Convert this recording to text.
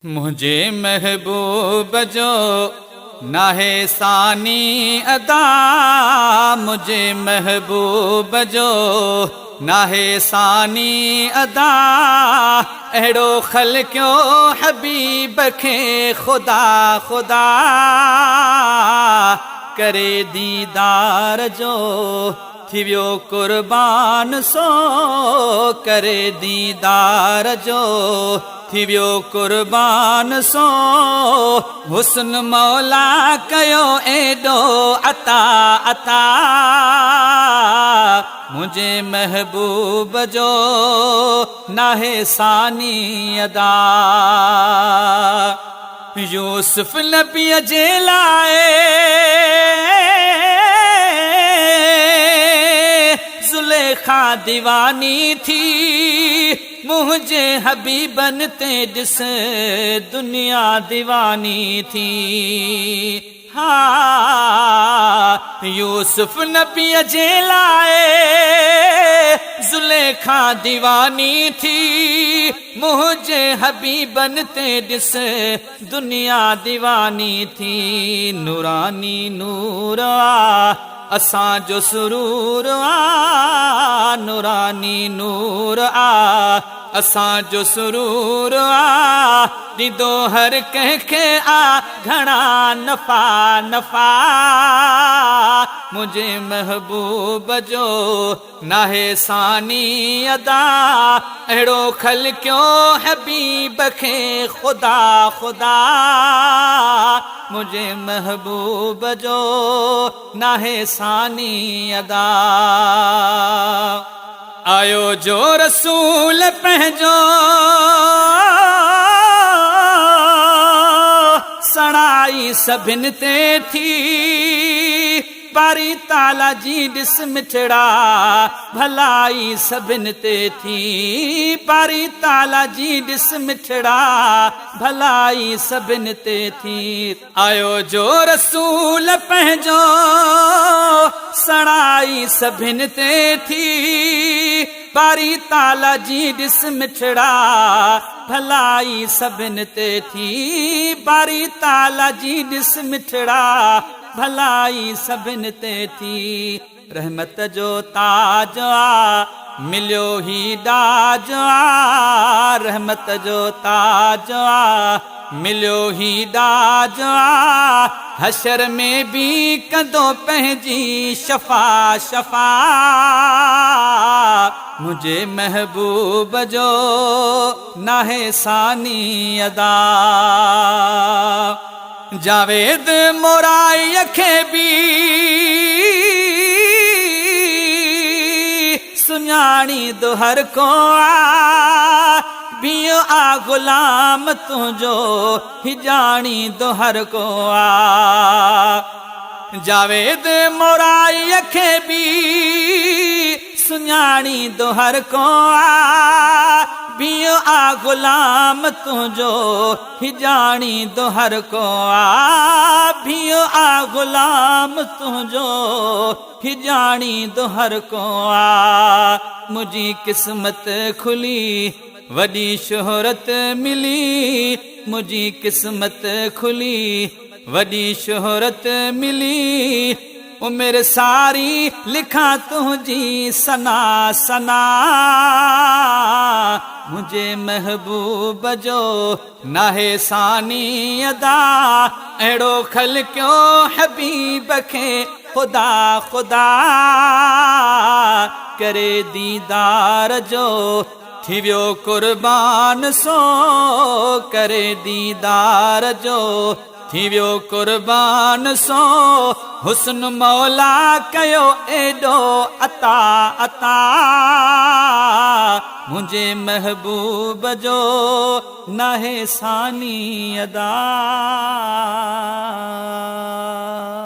मुझे महबूब जो नाहे सानी अदा, मुझे महबूब जो नाहे सानी अदा, अहड़ो खल क्यों हबीब खे खुदा खुदा करे दीदार जो थी वियो कुर्बान सो करे दीदार जो थी वियो कुर्बान सो हुस्न मौला कयो एडो अता अता मुझे महबूब जो नाहे सानी अदा। यूसुफ नबी जे लाए जुलेखा दीवानी थी, मुझे हबीबन ते दिस दुनिया दीवानी थी। हाँ यूसुफ नबी जे लाए जुलेखा दीवानी थी, मुझे हबीबन ते दिस दुनिया दीवानी थी। नूरानी नूर असां जो सुरूर आ, नूरानी नूर आ असां जो सुरूर आ, दीदो हर कंहिंखे आ घणा नफ़ा नफ़ा मुझे महबूब जो नाहे सानी अदा, अहिड़ो खल क्यों हबीब खे खुदा खुदा मुझे महबूब जो नाहे सानी अदा। आयो जो रसूल पंहिंजो सड़ाई सभिन ते थी, बारी ताला जी ॾिस मिठड़ा भलाई सभिन ते थी, बारी ताला जी ॾिस मिठड़ा भलाई सभिन ते थी। आयो जो रसूल पंहिंजो सड़ाई सभिन ते थी, बारी ताला जी ॾिस मिठड़ा भलाई सभिन ते थी, बारी ताला जी ॾिस मिठड़ा भलाई सभिन ते थी। रहमत जो ताज आ मिलियो ही दाज आ, रहमत जो ताज आ मिलियो ही दाज आ, हशर में भी कंदो पंहिंजी शफा शफा मुझे महबूब जो नाहे सानी अदा। जावेद मोराई खे भी सुञाणी दो हर को आ, बियो आ गुलाम तुझो हिजाणी दो हर को आ। जावेद मोराई खे भी सुञाणी दो हर को आ, बियो आ गुलाम तुझो हिजाणी दो हर को आ, बियो आ गुलाम तुझो हिजाणी दो हर को आ। मुझी किस्मत खुली वडी शोहरत मिली, मुझी किस्मत खुली वडी शोहरत मिली, उम्र सारी लिखा तुझी सना सना मुझे महबूब जो नाहे सानी अदा, अहिड़ो खल क्यों हबीब खे खुदा खुदा करे दीदार जो थी वियो कुर्बान सो करे दीदार जो थी वियो कुर्बान सो हुस्न मौला कयो एडो अता अता मुझे महबूब जो नाहे सानी अदा।